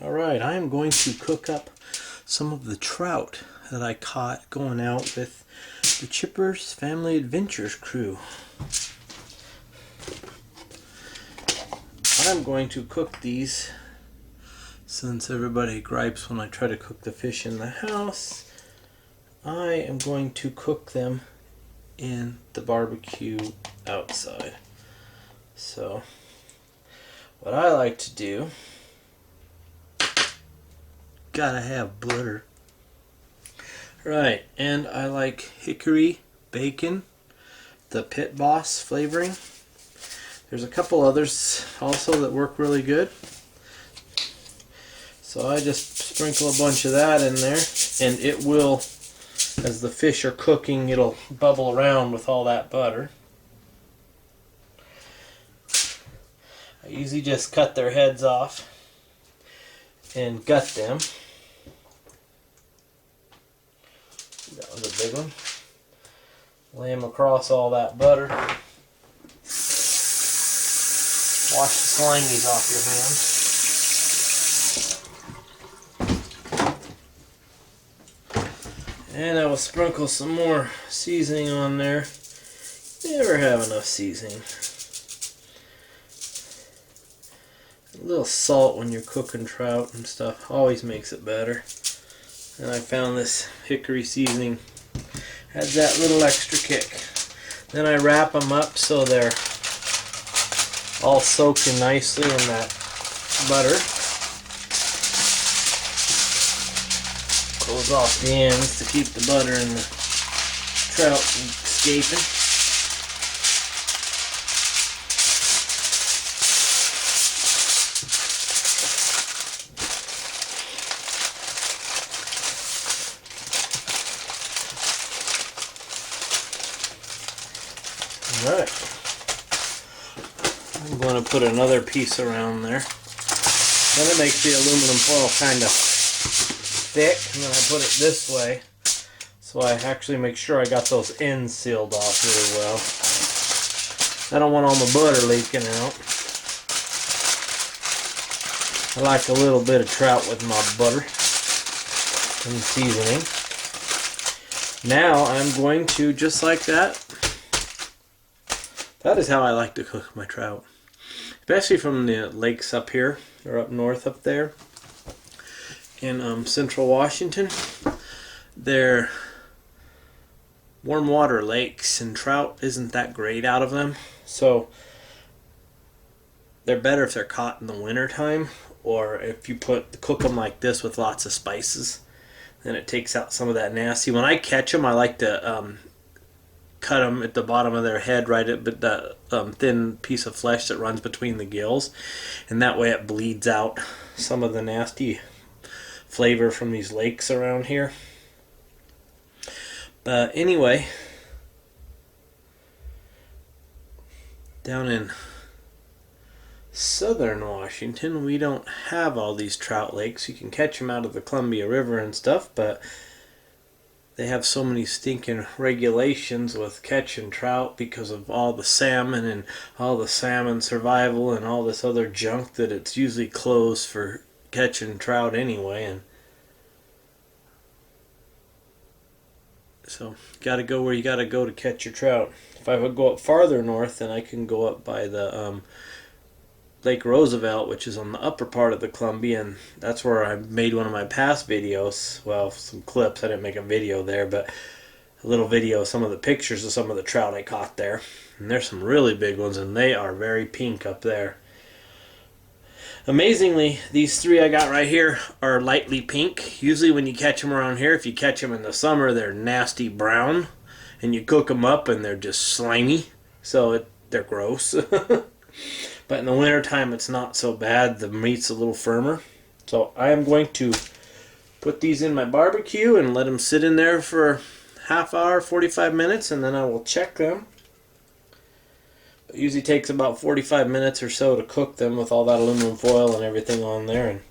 Alright, I am going to cook up some of the trout that I caught going out with the Chipper's Family Adventures crew. I'm going to cook these since everybody gripes when I try to cook the fish in the house. I am going to cook them in the barbecue outside. So what I like to do, gotta have butter. Right, and I like hickory bacon, the Pit Boss flavoring. There's a couple others also that work really good. So I just sprinkle a bunch of that in there, and it will, as the fish are cooking, it'll bubble around with all that butter. I usually just cut their heads off and gut them. That was a big one. Lay them across all that butter. Wash the slimies off your hands. And I will sprinkle some more seasoning on there. Never have enough seasoning. A little salt when you're cooking trout and stuff always makes it better. And I found this hickory seasoning adds that little extra kick. Then I wrap them up so they're all soaked in nicely in that butter. Close off the ends to keep the butter and the trout from escaping. Alright, I'm going to put another piece around there. Then it makes the aluminum foil kind of thick, and then I put it this way so I actually make sure I got those ends sealed off really well. I don't want all the butter leaking out. I like a little bit of trout with my butter and seasoning. Now I'm going to, just like that, that is how I like to cook my trout. Especially from the lakes up here, or up north up there in central Washington. They're warm water lakes, and trout isn't that great out of them. So they're better if they're caught in the winter time, or if you cook them like this with lots of spices. Then it takes out some of that nasty. When I catch them, I like to cut them at the bottom of their head, right at the thin piece of flesh that runs between the gills, and that way it bleeds out some of the nasty flavor from these lakes around here. But anyway, down in southern Washington, we don't have all these trout lakes. You can catch them out of the Columbia River and stuff, but they have so many stinking regulations with catching trout because of all the salmon and all the salmon survival and all this other junk that it's usually closed for catching trout anyway. And so gotta go where you gotta go to catch your trout. If I would go up farther north, then I can go up by the Lake Roosevelt, which is on the upper part of the Columbia, and that's where I made one of my past videos. Well, some clips. I didn't make a video there, but a little video of some of the pictures of some of the trout I caught there. And there's some really big ones, and they are very pink up there. Amazingly, these three I got right here are lightly pink. Usually when you catch them around here, if you catch them in the summer, they're nasty brown, and you cook them up and they're just slimy, so they're gross. But in the wintertime, it's not so bad. The meat's a little firmer. So I am going to put these in my barbecue and let them sit in there for half hour, 45 minutes, and then I will check them. It usually takes about 45 minutes or so to cook them with all that aluminum foil and everything on there. And